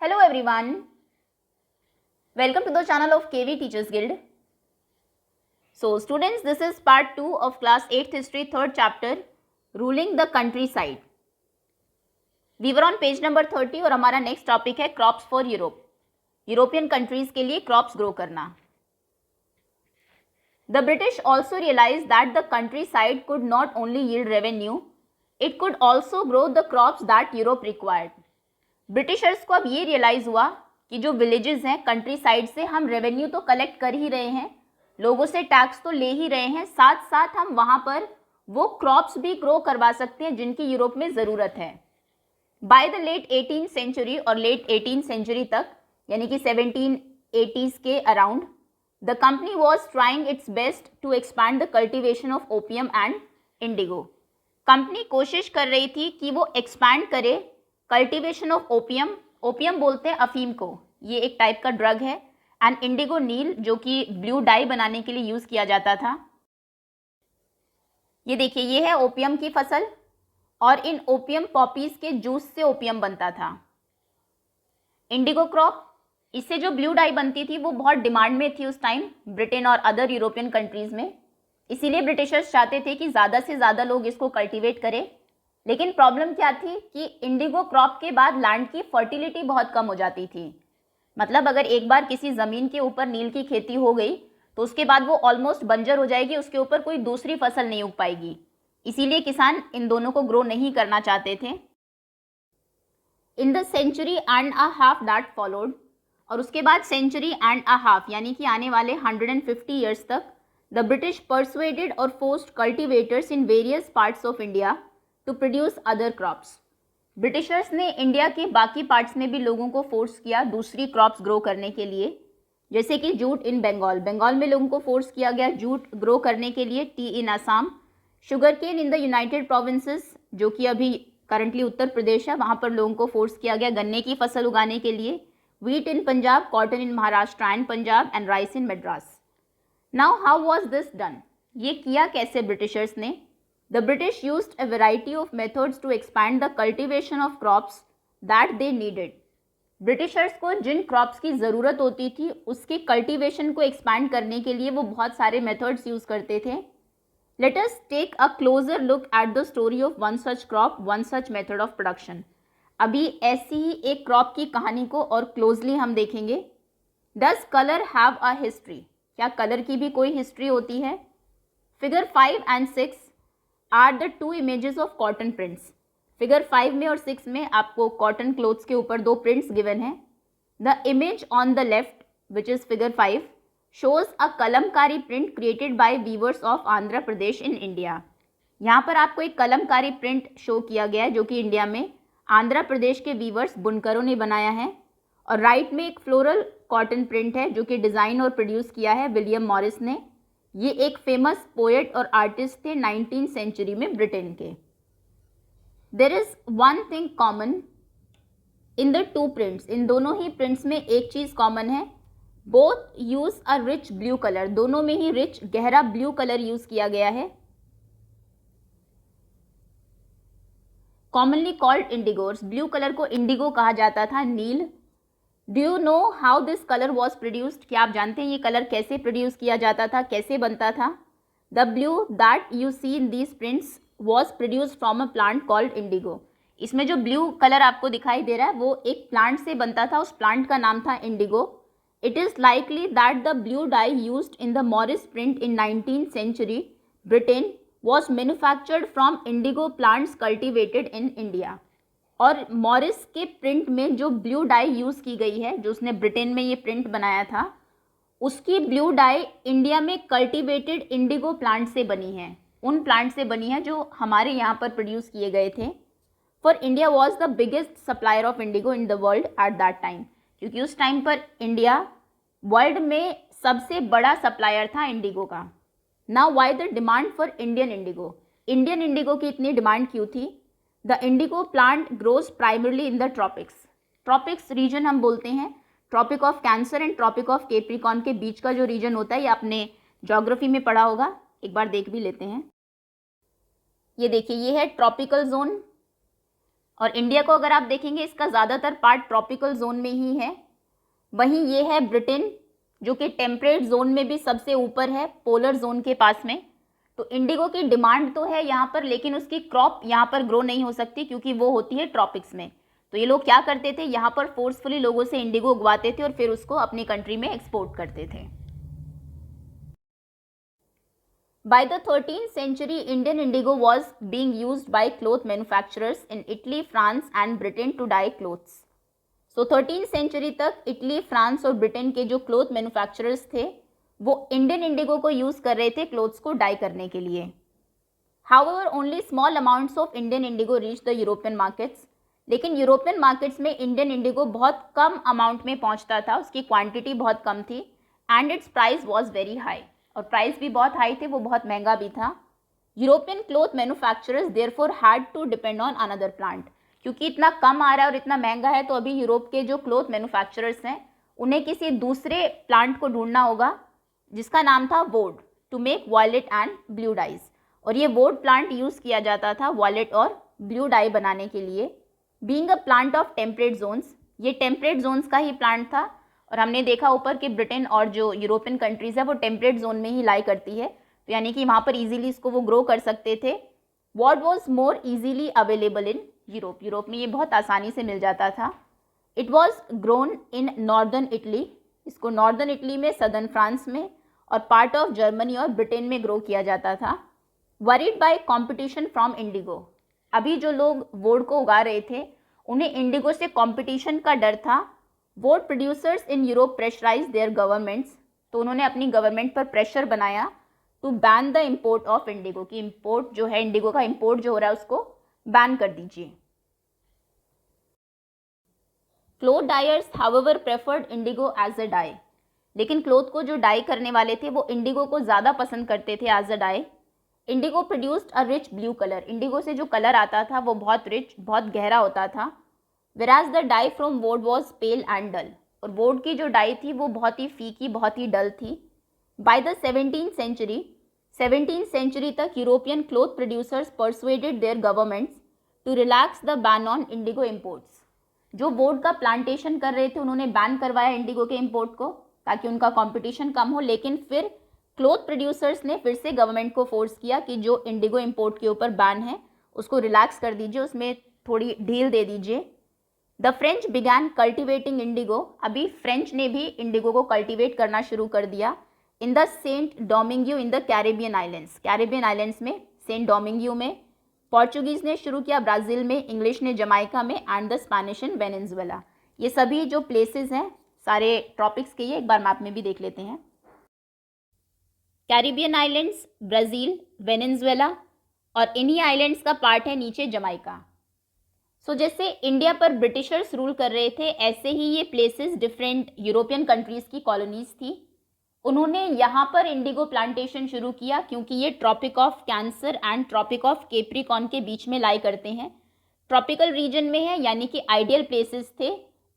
Hello everyone, welcome to the channel of KV Teachers Guild. So students, this is part 2 of class 8th history 3rd chapter ruling the countryside. We were on page number 30 और हमारा next topic है crops for Europe. European countries के लिए crops grow करना. The British also realized that the countryside could not only yield revenue, it could also grow the crops that Europe required. Britishers को अब ये realise हुआ कि जो विलेजेस हैं कंट्री साइड से हम रेवेन्यू तो कलेक्ट कर ही रहे हैं, लोगों से टैक्स तो ले ही रहे हैं, साथ साथ हम वहाँ पर वो क्रॉप्स भी ग्रो करवा सकते हैं जिनकी यूरोप में ज़रूरत है. By the late 18th century और लेट 18th सेंचुरी तक यानी कि 1780s के around the company was trying its best to expand the cultivation of opium and indigo. Company कोशिश कर रही थी कि वो एक्सपैंड करे कल्टिवेशन ऑफ ओपियम. ओपियम बोलते हैं अफीम को, ये एक टाइप का ड्रग है. एंड इंडिगो नील जो कि ब्लू डाई बनाने के लिए यूज़ किया जाता था. ये देखिए, ये है ओपियम की फसल और इन ओपियम पॉपीज़ के जूस से ओपियम बनता था. इंडिगो क्रॉप, इससे जो ब्लू डाई बनती थी वो बहुत डिमांड में थी उस टाइम ब्रिटेन और अदर यूरोपियन कंट्रीज़ में. इसीलिए ब्रिटिशर्स चाहते थे कि ज़्यादा से ज़्यादा लोग इसको कल्टीवेट करें. लेकिन प्रॉब्लम क्या थी कि इंडिगो क्रॉप के बाद लैंड की फर्टिलिटी बहुत कम हो जाती थी. मतलब अगर एक बार किसी ज़मीन के ऊपर नील की खेती हो गई तो उसके बाद वो ऑलमोस्ट बंजर हो जाएगी, उसके ऊपर कोई दूसरी फसल नहीं उग पाएगी. इसीलिए किसान इन दोनों को ग्रो नहीं करना चाहते थे. In the century and a half that followed, और उसके बाद सेंचुरी एंड अ हाफ यानी कि आने वाले 150 ईयर्स तक द ब्रिटिश परसुएडेड और forced cultivators in various parts of India to produce other crops. Britishers ने इंडिया के बाकी पार्ट्स में भी लोगों को फोर्स किया दूसरी क्रॉप्स ग्रो करने के लिए, जैसे कि जूट इन बंगाल. बंगाल में लोगों को फोर्स किया गया जूट ग्रो करने के लिए. Tea in Assam, sugar cane in the United Provinces जो कि अभी करंटली उत्तर प्रदेश है, वहाँ पर लोगों को फोर्स किया गया गन्ने की फसल उगाने के लिए. Wheat in Punjab, cotton in Maharashtra and Punjab and rice in Madras. Now how was this done? ये किया कैसे ब्रिटिशर्स ने? The British used a variety of methods to expand the cultivation of crops that they needed. Britishers को जिन crops की ज़रूरत होती थी उसके कल्टीवेशन को एक्सपैंड करने के लिए वो बहुत सारे मेथड्स यूज़ करते थे. Let us take a closer look at the story of one such crop, one such method of production. अभी ऐसी ही एक क्रॉप की कहानी को और क्लोजली हम देखेंगे. Does color have a history? क्या कलर की भी कोई हिस्ट्री होती है? Figure 5 and 6 are the two images of cotton prints. Figure 5 में और 6 में आपको कॉटन क्लोथ्स के ऊपर दो प्रिंट्स गिवन हैं. The image on the left which is figure 5 shows a kalamkari print created by weavers of Andhra Pradesh in India. यहाँ पर आपको एक कलमकारी प्रिंट शो किया गया है जो कि इंडिया में आंध्र प्रदेश के वीवर्स बुनकरों ने बनाया है. और राइट में एक फ्लोरल कॉटन प्रिंट है जो कि डिज़ाइन और प्रोड्यूस किया है विलियम मॉरिस ने. ये एक फेमस पोएट और आर्टिस्ट थे 19th सेंचुरी में ब्रिटेन के. There is one thing common in the two prints. इन दोनों ही प्रिंट्स में एक चीज़ कॉमन है. Both use a rich blue colour. दोनों में ही रिच गहरा ब्लू कलर यूज़ किया गया है. Commonly called indigos. Blue colour को इंडिगो कहा जाता था, नील. Do you know how this colour was produced? क्या आप जानते हैं ये कलर कैसे प्रोड्यूस किया जाता था, कैसे बनता था? The blue that you see in these prints was produced from a plant called indigo. इसमें जो ब्लू कलर आपको दिखाई दे रहा है वो एक प्लांट से बनता था, उस प्लांट का नाम था indigo. It is likely that the blue dye used in the Morris print in 19th century Britain was manufactured from indigo plants cultivated in India. और मॉरिस के प्रिंट में जो ब्लू डाई यूज़ की गई है, जो उसने ब्रिटेन में ये प्रिंट बनाया था, उसकी ब्लू डाई इंडिया में कल्टिवेटेड इंडिगो प्लांट से बनी है. उन प्लांट से बनी है जो हमारे यहाँ पर प्रोड्यूस किए गए थे. For India was the biggest supplier of Indigo in the world at that time. क्योंकि उस टाइम पर इंडिया वर्ल्ड में सबसे बड़ा सप्लायर था इंडिगो का. Now why the demand for Indian indigo? Indian indigo की इतनी डिमांड क्यों थी? The indigo plant grows primarily in the tropics. Tropics region हम बोलते हैं Tropic of Cancer and Tropic of Capricorn के बीच का जो रीजन होता है, ये आपने ज्योग्राफी में पढ़ा होगा. एक बार देख भी लेते हैं. ये देखिए, ये है ट्रॉपिकल जोन. और इंडिया को अगर आप देखेंगे इसका ज़्यादातर पार्ट ट्रॉपिकल जोन में ही है। वहीं ये है ब्रिटेन जो कि टेम्परेट जोन में भी सबसे ऊपर है, पोलर जोन के पास में। तो इंडिगो की डिमांड तो है यहाँ पर, लेकिन उसकी क्रॉप यहाँ पर ग्रो नहीं हो सकती क्योंकि वो होती है ट्रॉपिक्स में। तो ये लोग क्या करते थे, यहाँ पर फोर्सफुली लोगों से इंडिगो उगवाते थे और फिर उसको अपनी कंट्री में एक्सपोर्ट करते थे। By the 13th century, Indian indigo was being used by cloth manufacturers in Italy, France and Britain to dye clothes. So 13th century तक इटली, फ्रांस और ब्रिटेन के जो क्लोथ मैन्युफैक्चरर्स थे वो इंडियन इंडिगो को use कर रहे थे क्लोथ्स को डाई करने के लिए। However, only small amounts of Indian indigo reached the European markets. लेकिन यूरोपियन मार्केट्स में इंडियन इंडिगो बहुत कम अमाउंट में पहुंचता था, उसकी क्वांटिटी बहुत कम थी and its price was very high, और प्राइस भी बहुत हाई थे, वो बहुत महंगा भी था। European cloth manufacturers therefore had to depend on another plant, क्योंकि इतना कम आ रहा है और इतना महंगा है तो अभी यूरोप के जो क्लोथ मैन्युफैक्चरर्स हैं उन्हें किसी दूसरे प्लांट को ढूंढना होगा जिसका नाम था woad, to make violet and blue dyes. और ये वोड प्लांट यूज़ किया जाता था वॉयलेट और ब्लू डाई बनाने के लिए। Being a plant of temperate zones, ये टेम्परेट जोन्स का ही प्लांट था, और हमने देखा ऊपर कि ब्रिटेन और जो यूरोपियन कंट्रीज़ है वो टेम्परेट जोन में ही लाई करती है, तो यानी कि वहाँ पर इजीली इसको वो ग्रो कर सकते थे। What was more easily available in Europe, Europe में ये बहुत आसानी से मिल जाता था। It was grown in northern Italy, इसको नॉर्दर्न इटली में, सदर्न फ्रांस में और पार्ट ऑफ जर्मनी और ब्रिटेन में ग्रो किया जाता था। Worried by competition from indigo, अभी जो लोग वोड को उगा रहे थे उन्हें इंडिगो से कंपटीशन का डर था। Woad producers in Europe pressurise their governments, तो उन्होंने अपनी गवर्नमेंट पर प्रेशर बनाया to ban the import of indigo, की इम्पोर्ट जो है इंडिगो का इम्पोर्ट जो हो रहा है उसको बैन कर दीजिए। Cloth dyers however preferred indigo as a dye, लेकिन क्लोथ को जो डाई करने वाले थे वो इंडिगो को ज़्यादा पसंद करते थे as a dye. Indigo produced a rich blue colour, indigo से जो कलर आता था वो बहुत रिच, बहुत गहरा होता था। Whereas the dye from wood was pale and dull, और वोड की जो डाई थी वो बहुत ही फीकी, बहुत ही डल थी। By the 17th century तक European cloth producers persuaded their governments to relax the ban on indigo imports, जो वोड का प्लांटेशन कर रहे थे उन्होंने बैन करवाया इंडिगो के इम्पोर्ट को ताकि उनका कंपटीशन कम हो। लेकिन फिर क्लोथ प्रोड्यूसर्स ने फिर से गवर्नमेंट को फोर्स किया कि जो इंडिगो इम्पोर्ट के ऊपर बैन है उसको रिलैक्स कर दीजिए, उसमें थोड़ी ढील दे दीजिए। The French began cultivating indigo, अभी फ्रेंच ने भी इंडिगो को कल्टिवेट करना शुरू कर दिया in the Saint Domingue in the Caribbean islands, Caribbean islands में, सेंट डोमिंगियो में। पोर्चुगीज़ ने शुरू किया ब्राज़ील में, इंग्लिश ने जमाइका में and the Spanish in Venezuela. ये सभी जो प्लेसेस हैं सारे ट्रॉपिक्स के, ये एक बार मैप में भी देख लेते हैं। कैरिबियन आइलैंड्स, ब्राज़ील, वेनेजुएला, और इन्हीं आइलैंड्स का पार्ट है नीचे जमाइका। सो जैसे इंडिया पर ब्रिटिशर्स रूल कर रहे थे ऐसे ही ये प्लेसेस डिफरेंट यूरोपियन कंट्रीज़ की कॉलोनीज़ थी। उन्होंने यहाँ पर इंडिगो प्लांटेशन शुरू किया क्योंकि ये Tropic of Cancer and Tropic of Capricorn के बीच में लाई करते हैं, ट्रॉपिकल रीजन में है, यानी कि आइडियल प्लेसेस थे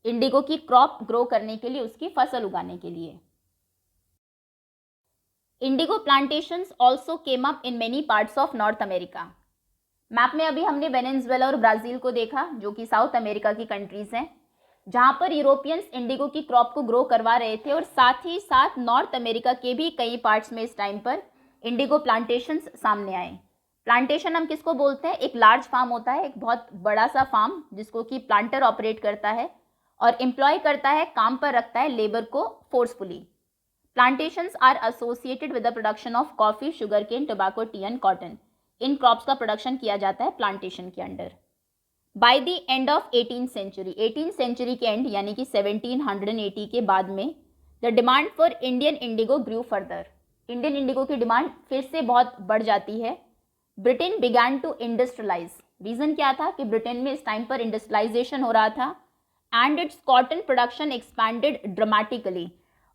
इंडिगो की क्रॉप ग्रो करने के लिए, उसकी फसल उगाने के लिए। Indigo plantations also came up in many parts of north America. Map में अभी हमने वेनेजुएला और ब्राज़ील को देखा जो कि साउथ अमेरिका की कंट्रीज़ हैं, जहाँ पर यूरोपियंस इंडिगो की क्रॉप को ग्रो करवा रहे थे, और साथ ही साथ नॉर्थ अमेरिका के भी कई पार्ट्स में इस टाइम पर इंडिगो प्लांटेशंस सामने आए। प्लांटेशन हम किसको बोलते हैं, एक लार्ज फार्म होता है, एक बहुत बड़ा सा फार्म जिसको कि प्लांटर ऑपरेट करता है और एम्प्लॉय करता है, काम पर रखता है लेबर को forcefully. Plantations are associated with the production of coffee, sugar cane, tobacco, tea and cotton. इन क्रॉप्स का प्रोडक्शन किया जाता है प्लांटेशन के under. By the end of 18th century, 18th century के एंड यानी कि 1780 के बाद में, the demand for Indian indigo grew further, Indian indigo की डिमांड फिर से बहुत बढ़ जाती है। Britain began to industrialise, reason क्या था कि ब्रिटेन में इस टाइम पर इंडस्ट्रियलाइजेशन हो रहा था, and it's cotton production expanded dramatically,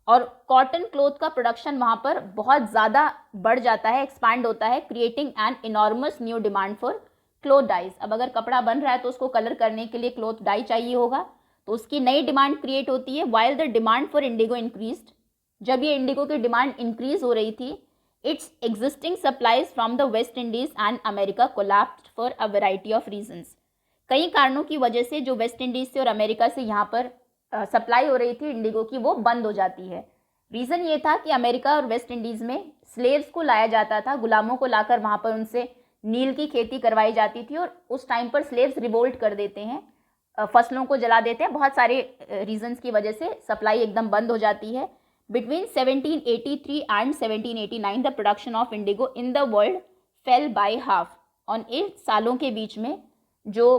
और कॉटन क्लोथ का प्रोडक्शन वहाँ पर बहुत ज़्यादा बढ़ जाता है, एक्सपैंड होता है, creating an enormous new demand for cloth dyes. अब अगर कपड़ा बन रहा है तो उसको कलर करने के लिए क्लोथ डाई चाहिए होगा, तो उसकी नई डिमांड क्रिएट होती है। While the demand for Indigo increased, जब ये इंडिगो की डिमांड इंक्रीज हो रही थी, it's existing supplies from the West Indies and America collapsed for a variety of reasons. कई कारणों की वजह से जो वेस्ट इंडीज़ से और अमेरिका से यहाँ पर सप्लाई हो रही थी इंडिगो की, वो बंद हो जाती है। रीज़न ये था कि अमेरिका और वेस्ट इंडीज़ में स्लेव्स को लाया जाता था, गुलामों को लाकर वहाँ पर उनसे नील की खेती करवाई जाती थी, और उस टाइम पर स्लेव्स रिवोल्ट कर देते हैं, फसलों को जला देते हैं। बहुत सारे रीजंस की वजह से सप्लाई एकदम बंद हो जाती है। Between 1783 and 1789 the production of Indigo in the world fail by half. और इन सालों के बीच में जो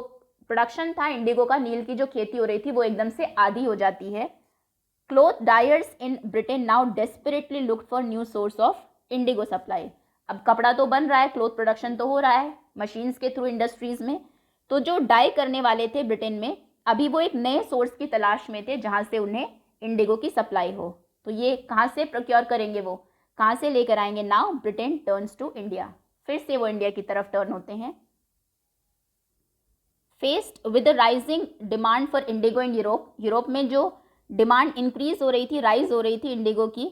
प्रोडक्शन था इंडिगो का, नील की जो खेती हो रही थी, वो एकदम से आधी हो जाती है। Cloth dyers in Britain now desperately looked for new source of Indigo supply. अब कपड़ा तो बन रहा है, क्लोथ प्रोडक्शन तो हो रहा है मशीन्स के थ्रू इंडस्ट्रीज में, तो जो डाई करने वाले थे ब्रिटेन में, अभी वो एक नए सोर्स की तलाश में थे जहाँ से उन्हें इंडिगो की सप्लाई हो। तो ये कहाँ से प्रोक्योर करेंगे, वो कहाँ से लेकर आएंगे? Now Britain turns to India, फिर से वो इंडिया की तरफ टर्न होते हैं। Faced with rising demand for indigo in Europe, Europe में जो डिमांड इंक्रीज हो रही थी, राइज हो रही थी इंडिगो की,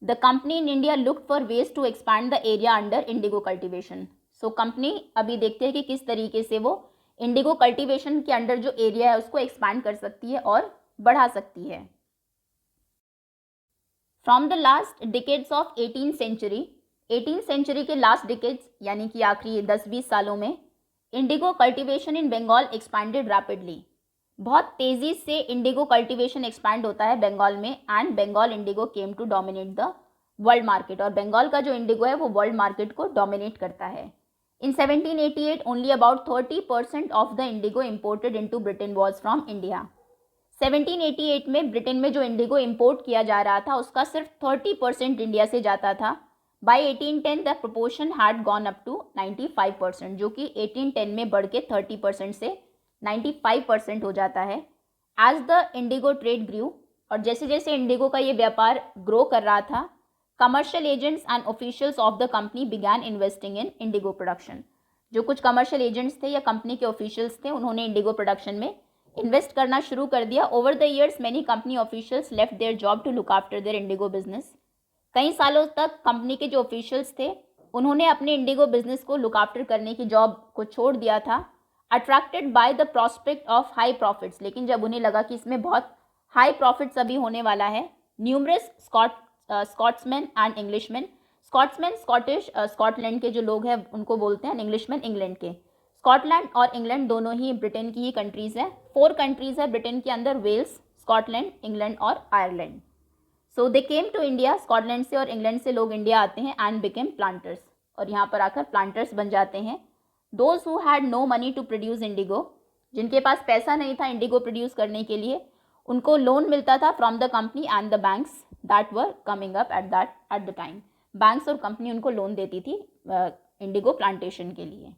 the company in India look for ways to expand the area under indigo cultivation. So company अभी देखते हैं कि किस तरीके से वो इंडिगो कल्टिवेशन के अंडर जो एरिया है उसको एक्सपैंड कर सकती है और बढ़ा सकती है। From the last decades of 18th century, 18th century के लास्ट डिकेड्स यानी कि आखिरी 10-20 सालों में, indigo cultivation in Bengal expanded rapidly. बहुत तेज़ी से इंडिगो कल्टिवेशन एक्सपैंड होता है बंगाल में, and Bengal indigo came to dominate the world market. और बंगाल का जो इंडिगो है वो वर्ल्ड मार्केट को डोमिनेट करता है। इन 1788 only about 30% of the Indigo imported into Britain was from India. 1788 में ब्रिटेन में जो इंडिगो इम्पोर्ट किया जा रहा था उसका सिर्फ 30% इंडिया से जाता था। By 1810 the proportion had gone up to 95%, जो कि 1810 में बढ़ के 30% से 95% हो जाता है। एज द इंडिगो ट्रेड ग्रू, और जैसे जैसे इंडिगो का ये व्यापार ग्रो कर रहा था, commercial agents and officials of the company began investing in Indigo production. जो कुछ कमर्शियल एजेंट्स थे या कंपनी के ऑफिशियल्स थे, उन्होंने इंडिगो प्रोडक्शन में इन्वेस्ट करना शुरू कर दिया। Over the years many company officials left their job to look after their indigo business. कई सालों तक कंपनी के जो ऑफिशियल्स थे उन्होंने अपने इंडिगो बिजनेस को लुक आफ्टर करने की जॉब को छोड़ दिया था, attracted by the prospect of high profits. लेकिन जब उन्हें लगा कि इसमें बहुत हाई प्रॉफिट्स अभी होने वाला है, numerous Scotsman and Englishman, Scotsman Scottish, Scotland के जो लोग हैं उनको बोलते हैं, इंग्लिशमैन इंग्लैंड के। स्कॉटलैंड और इंग्लैंड दोनों ही ब्रिटेन की ही कंट्रीज़ है। 4 कंट्रीज़ है ब्रिटेन के अंदर, वेल्स, स्कॉटलैंड, इंग्लैंड और Ireland. So they came to India, Scotland से और इंग्लैंड से लोग इंडिया आते हैं, एंड बिकेम प्लांटर्स, और यहाँ पर आकर प्लांटर्स बन जाते हैं। Those who had no money to produce indigo, जिनके पास पैसा नहीं था इंडिगो प्रोड्यूस करने के लिए, उनको लोन मिलता था from the company and the banks that were coming up at the time. Banks और कंपनी उनको लोन देती थी इंडिगो प्लांटेशन के लिए।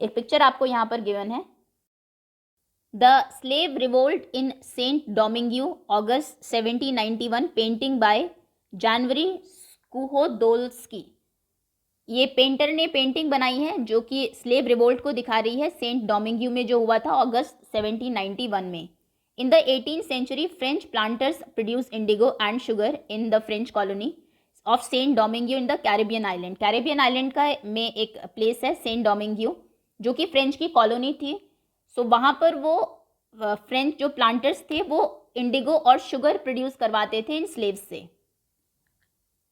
एक पिक्चर आपको यहाँ पर गिवन है। The slave revolt in Saint Domingue, August 1791, painting by January Suchodolski. ये पेंटर ने पेंटिंग बनाई है जो कि स्लेव रिवोल्ट को दिखा रही है, सेंट डोमिंग्यू में जो हुआ था अगस्त 1791 में। In the 18th century French planters produce indigo and sugar in the French colony of Saint Domingue in the Caribbean island. Caribbean island का में एक प्लेस है सेंट डोमिंग्यू, जो कि फ्रेंच की कॉलोनी थी। सो वहाँ पर वो फ्रेंच जो प्लांटर्स थे वो इंडिगो और शुगर प्रोड्यूस करवाते थे इन स्लेव्स से।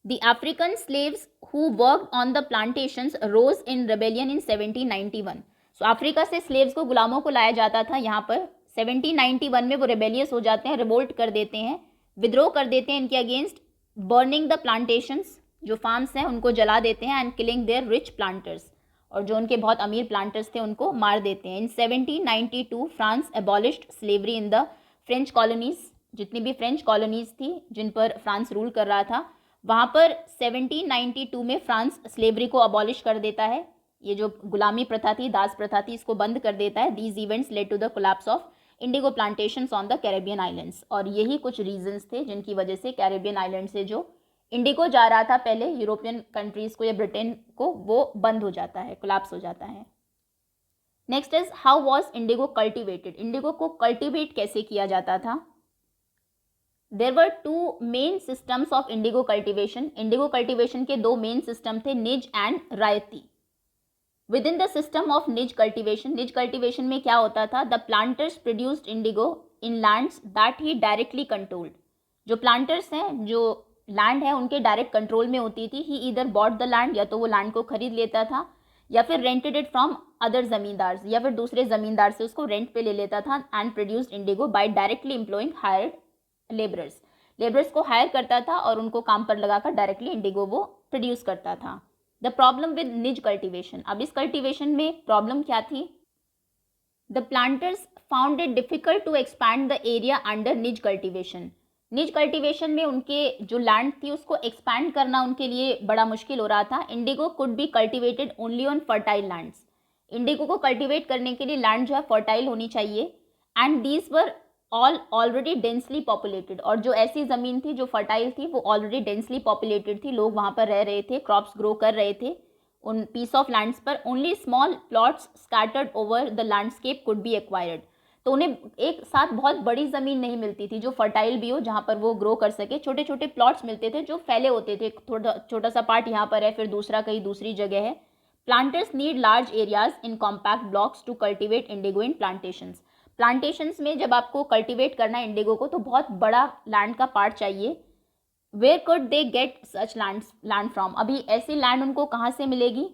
The African slaves who worked on the plantations rose in rebellion in 1791. So Africa से स्लेव्स को, गुलामों को लाया जाता था यहाँ पर। 1791 में वो रेबेलियस हो जाते हैं, रिवोल्ट कर देते हैं, विद्रोह कर देते हैं इनके अगेंस्ट, बर्निंग द प्लांटेशंस, जो फार्म्स हैं उनको जला देते हैं, and killing there rich planters, और जो उनके बहुत अमीर प्लांटर्स थे उनको मार देते हैं। इन 1792 France abolished slavery in the French colonies. जितनी भी फ्रेंच कॉलोनीज थी जिन पर फ्रांस रूल कर रहा था, वहाँ पर 1792 में फ्रांस स्लेवरी को अबॉलिश कर देता है। ये जो गुलामी प्रथा थी, दास प्रथा थी, इसको बंद कर देता है। These events led to the collapse of indigo plantations on the Caribbean islands. और यही कुछ रीजंस थे जिनकी वजह से कैरेबियन आइलैंड से जो इंडिगो जा रहा था पहले यूरोपियन कंट्रीज़ को या ब्रिटेन को, वो बंद हो जाता है, कोलैप्स हो जाता है। Next is how was indigo cultivated. Indigo को कल्टिवेट कैसे किया जाता था? There were 2 main systems of indigo cultivation. Indigo cultivation के 2 मेन सिस्टम थे, nij and ryoti. Within the system of nij cultivation में क्या होता था, the planters produced indigo in lands that he directly controlled. जो प्लांटर्स हैं, जो लैंड है उनके डायरेक्ट कंट्रोल में होती थी। ही ईदर बॉट द लैंड, या तो वो लैंड को खरीद लेता था, या फिर रेंटेड इट फ्रॉम अदर जमींदार, या फिर दूसरे जमींदार से उसको रेंट पे ले लेता था। And produced indigo by directly employing hired labourers को हायर करता था और उनको काम पर लगाकर डायरेक्टली इंडिगो वो प्रोड्यूस करता था। The problem with nij cultivation, अब इस कल्टिवेशन में प्रॉब्लम क्या थी, the planters found it difficult to expand the area under nij cultivation. Nij cultivation में उनके जो लैंड थी उसको एक्सपैंड करना उनके लिए बड़ा मुश्किल हो रहा था। Indigo could be cultivated only on fertile lands, Indigo को कल्टिवेट करने के लिए लैंड जो है फर्टाइल होनी चाहिए। And these were all already densely populated, और जो ऐसी ज़मीन थी जो फर्टाइल थी वो ऑलरेडी डेंसली पॉपुलेटेड थी, लोग वहाँ पर रह रहे थे, क्रॉप्स ग्रो कर रहे थे उन पीस ऑफ लैंड्स पर। Only small plots scattered over the landscape could be acquired, तो उन्हें एक साथ बहुत बड़ी ज़मीन नहीं मिलती थी जो फर्टाइल भी हो, जहाँ पर वो ग्रो कर सके। छोटे छोटे प्लॉट्स मिलते थे जो फैले होते थे, थोड़ा छोटा सा पार्ट यहाँ पर है, फिर दूसरा कहीं दूसरी जगह है। Planters need large areas in compact blocks to cultivate indigo in plantations. Plantations में जब आपको कल्टिवेट करना है इंडिगो को तो बहुत बड़ा लैंड का पार्ट चाहिए। Where could they get such land from, अभी ऐसी लैंड उनको कहाँ से मिलेगी।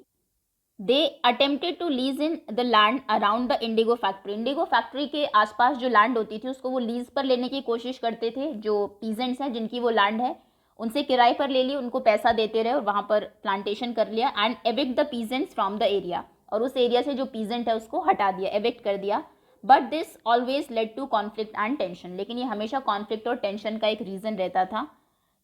They attempted to lease in the land around the indigo factory, indigo factory के आसपास जो लैंड होती थी उसको वो लीज पर लेने की कोशिश करते थे। जो पीजेंट्स हैं जिनकी वो लैंड है उनसे किराए पर ले ली, उनको पैसा देते रहे और वहाँ पर प्लांटेशन कर लिया। And evict the peasants from the area, और उस एरिया से जो पीजेंट है उसको हटा दिया, एविक्ट कर दिया। But this always led to conflict and tension, लेकिन ये हमेशा कॉन्फ्लिक्ट और टेंशन का एक रीज़न रहता था।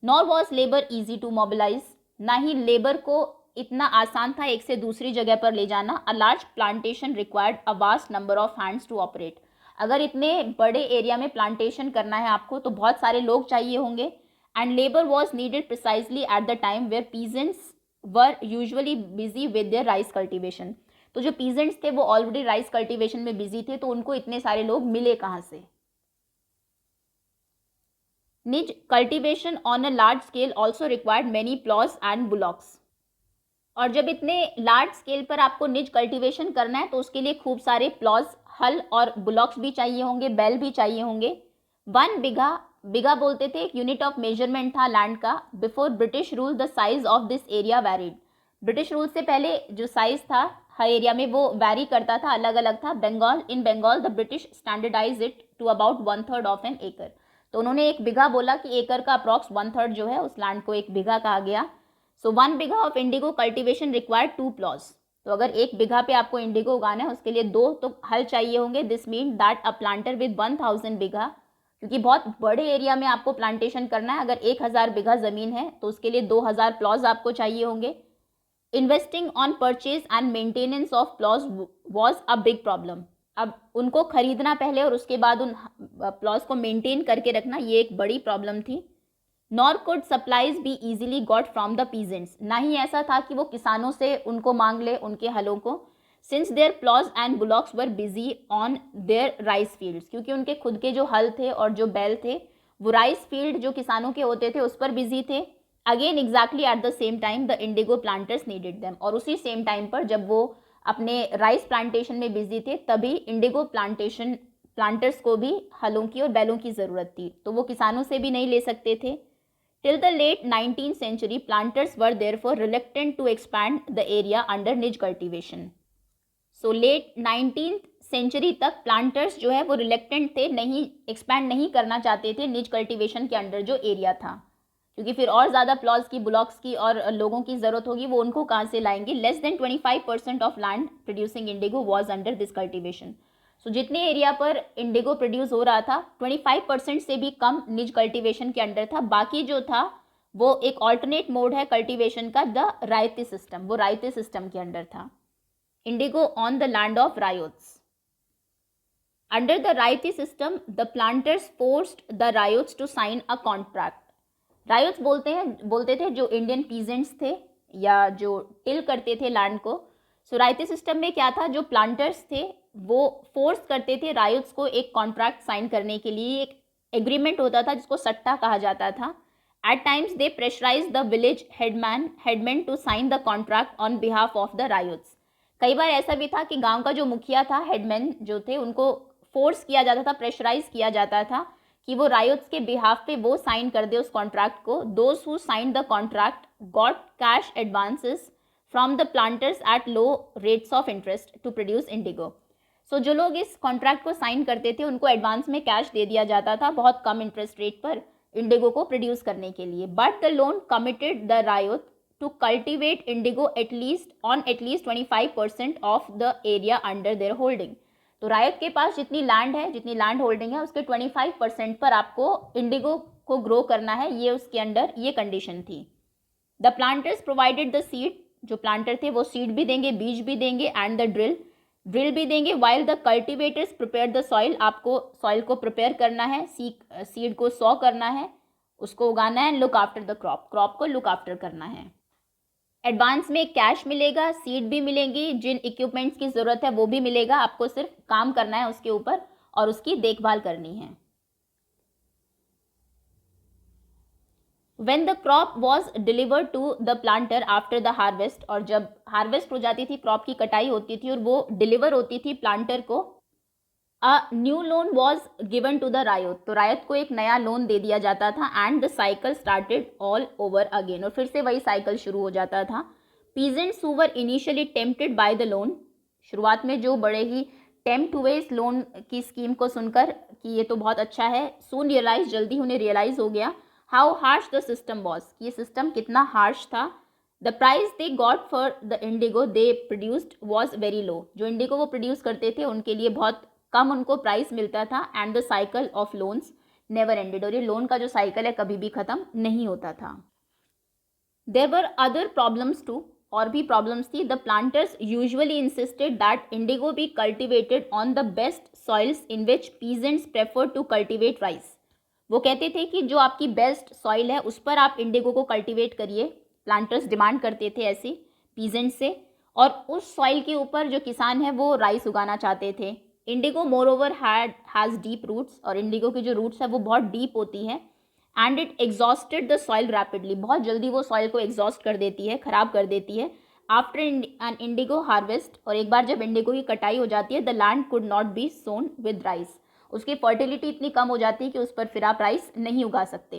Nor was labour easy to mobilise, ना ही लेबर को इतना आसान था एक से दूसरी जगह पर ले जाना। A large plantation required a vast number of hands to operate, अगर इतने बड़े एरिया में प्लांटेशन करना है आपको तो बहुत सारे लोग चाहिए होंगे। And labour was needed precisely at the time where peasants were usually busy with their rice cultivation, तो जो पीजेंट्स थे वो ऑलरेडी राइस कल्टिवेशन में बिजी थे, तो उनको इतने सारे लोग मिले कहाँ से। निज cultivation on a large scale also required many applause and bullocks, और जब इतने लार्ज स्केल पर आपको निज कल्टिवेशन करना है तो उसके लिए खूब सारे प्लॉज, हल और बुलॉक्स भी चाहिए होंगे, बैल भी चाहिए होंगे। 1 बिघा बोलते थे एक यूनिट ऑफ मेजरमेंट था लैंड का। Before British rule the size of this area varied, British rule से पहले जो साइज था हर एरिया में वो वैरी करता था, अलग अलग था। In Bengal the British standardize it to about 1/3 of an acre, तो उन्होंने 1 बिघा बोला कि एकड़ का अप्रॉक्स 1/3 जो है उस लैंड को 1 बिघा कहा गया। सो 1 bigha of indigo cultivation required 2 applause, तो अगर 1 बिघा पे आपको इंडिगो उगाना है उसके लिए 2 तो हल चाहिए होंगे। This mean that a planter with 1000 bigha, क्योंकि बहुत बड़े एरिया में आपको प्लांटेशन करना है, अगर 1000 बिघा ज़मीन है तो उसके लिए 2000 प्लॉज आपको चाहिए होंगे। Investing on purchase and maintenance of applause was a big problem, अब उनको खरीदना पहले और उसके बाद उन प्लॉज को मेंटेन करके रखना ये एक बड़ी प्रॉब्लम थी। Nor could supplies be easily got from the peasants, ना ही ऐसा था कि वो किसानों से उनको मांग ले उनके हलों को। Since their ploughs and bullocks were busy on their rice fields, क्योंकि उनके खुद के जो हल थे और जो बैल थे वो राइस फील्ड जो किसानों के होते थे उस पर बिजी थे। Again exactly at the same time the Indigo planters needed them, और उसी सेम टाइम पर जब वो अपने राइस प्लांटेशन में बिजी थे तभी इंडिगो प्लांटर्स को भी हलों की और बैलों की ज़रूरत थी, तो वो किसानों से भी नहीं ले सकते थे। Till the late 19th century, planters were therefore reluctant to expand the area under niche cultivation. So late 19th century तक planters जो है वो reluctant थे, नहीं expand नहीं करना चाहते थे niche cultivation के अंडर जो एरिया था, क्योंकि फिर और ज़्यादा प्लॉज की, ब्लॉक्स की और लोगों की ज़रूरत होगी, वो उनको कहाँ से लाएंगे। Less than 25% of land producing indigo was under this cultivation. सो जितने एरिया पर इंडिगो प्रोड्यूस हो रहा था 25% से भी कम निज कल्टीवेशन के अंडर था, बाकी जो था वो एक ऑल्टरनेट मोड है कल्टीवेशन का, द रायती सिस्टम, वो रायती सिस्टम के अंडर था। Indigo on the land of ryots, under the ryoti system the planters forced the ryots to sign a contract. Ryots बोलते थे जो इंडियन पीजेंट्स थे या जो टिल करते थे लैंड को। सो रायती सिस्टम में क्या था, जो प्लांटर्स थे वो फोर्स करते थे रायोट्स को एक कॉन्ट्रैक्ट साइन करने के लिए, एक एग्रीमेंट होता था जिसको सट्टा कहा जाता था। At times they pressurise the village headman to sign the contract on behalf of the ryots, कई बार ऐसा भी था कि गांव का जो मुखिया था, हेडमैन जो थे, उनको फोर्स किया जाता था, प्रेशराइज किया जाता था कि वो रायोट्स के बिहाफ पे वो साइन कर दे उस कॉन्ट्रैक्ट को. Those who signed the contract got cash advances from the planters at low rates of interest to produce indigo. So जो लोग इस कॉन्ट्रैक्ट को साइन करते थे उनको एडवांस में कैश दे दिया जाता था बहुत कम इंटरेस्ट रेट पर इंडिगो को प्रोड्यूस करने के लिए. But the loan committed the ryot to cultivate indigo at least 25% of the area under their holding. तो रायत के पास जितनी लैंड है, जितनी लैंड होल्डिंग है, उसके 25% पर आपको इंडिगो को ग्रो करना है, ये उसके अंडर ये कंडीशन थी. The planters provided the seed, जो प्लांटर थे वो सीड भी देंगे, बीज भी देंगे, एंड द ड्रिल भी देंगे. While the cultivators prepare the soil, आपको सॉइल को प्रिपेयर करना है, सीड को सॉ करना है, उसको उगाना है. लुक आफ्टर द क्रॉप को लुक आफ्टर करना है. एडवांस में कैश मिलेगा, सीड भी मिलेंगी, जिन इक्विपमेंट्स की ज़रूरत है वो भी मिलेगा. आपको सिर्फ काम करना है उसके ऊपर और उसकी देखभाल करनी है. When the crop was delivered to the planter after the harvest, और जब हार्वेस्ट हो जाती थी, क्रॉप की कटाई होती थी और वो डिलीवर होती थी प्लांटर को, a new loan was given to the ryot, तो रायत को एक नया लोन दे दिया जाता था. And the cycle started all over again, और फिर से वही साइकिल शुरू हो जाता था. Peasants who were initially tempted by the loan, शुरुआत में जो बड़े ही टेम्प्ट हुए इस लोन की स्कीम को सुनकर कि ये तो बहुत अच्छा है, सून रियलाइज, जल्दी उन्हें रियलाइज हो गया how harsh the system was, कि ये सिस्टम कितना हार्श था. The price they got for the Indigo they produced was very low, जो इंडिगो वो प्रोड्यूस करते थे उनके लिए बहुत कम उनको प्राइस मिलता था. And the cycle of loans never ended, और ये लोन का जो साइकिल है कभी भी ख़त्म नहीं होता था. There were other problems too, और भी प्रॉब्लम्स थी. The planters usually insisted that indigo be cultivated on the best soils in which peasants prefer to cultivate rice. वो कहते थे कि जो आपकी बेस्ट सॉइल है उस पर आप इंडिगो को कल्टिवेट करिए. प्लांटर्स डिमांड करते थे ऐसे पीजेंट से, और उस सॉइल के ऊपर जो किसान है वो राइस उगाना चाहते थे. Indigo moreover has deep roots, और इंडिगो की जो रूट्स है वो बहुत डीप होती है. And it exhausted the soil rapidly, बहुत जल्दी वो सॉइल को एग्जॉस्ट कर देती है, ख़राब कर देती है. आफ्टर एन इंडिगो हार्वेस्ट, और एक बार जब इंडिगो की कटाई हो जाती है, the land could not be Son with rice, उसकी फर्टिलिटी इतनी कम हो जाती है कि उस पर फिर आप राइस नहीं उगा सकते.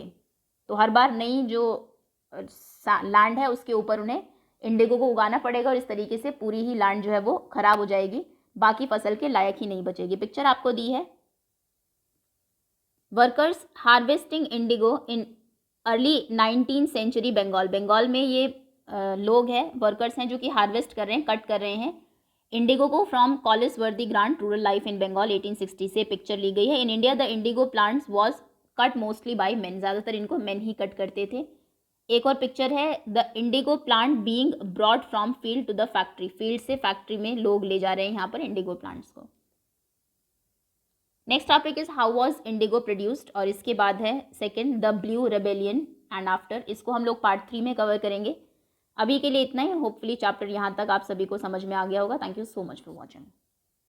तो हर बार नई जो लैंड है उसके ऊपर उन्हें इंडिगो को उगाना पड़ेगा, और इस तरीके से पूरी ही लैंड जो है वो ख़राब हो जाएगी, बाकी फसल के लायक ही नहीं बचेगी. पिक्चर आपको दी है. Workers harvesting indigo in early 19th century Bengal, Bengal में ये लोग हैं, वर्कर्स हैं जो कि हार्वेस्ट कर रहे हैं, कट कर रहे हैं इंडिगो को from Colesworthey Grant rural life in Bengal 1860 से पिक्चर ली गई है. In India the indigo plants was cut mostly by men, ज़्यादातर इनको मेन ही कट करते थे. एक और पिक्चर है, the indigo plant being brought from field to the factory, field से फैक्ट्री में लोग ले जा रहे हैं यहाँ पर इंडिगो प्लांट्स को. Next topic is how was indigo produced, और इसके बाद है second the blue rebellion and after, इसको हम लोग पार्ट 3 में कवर करेंगे. अभी के लिए इतना ही. होपफुली चैप्टर यहाँ तक आप सभी को समझ में आ गया होगा. Thank you so much for watching.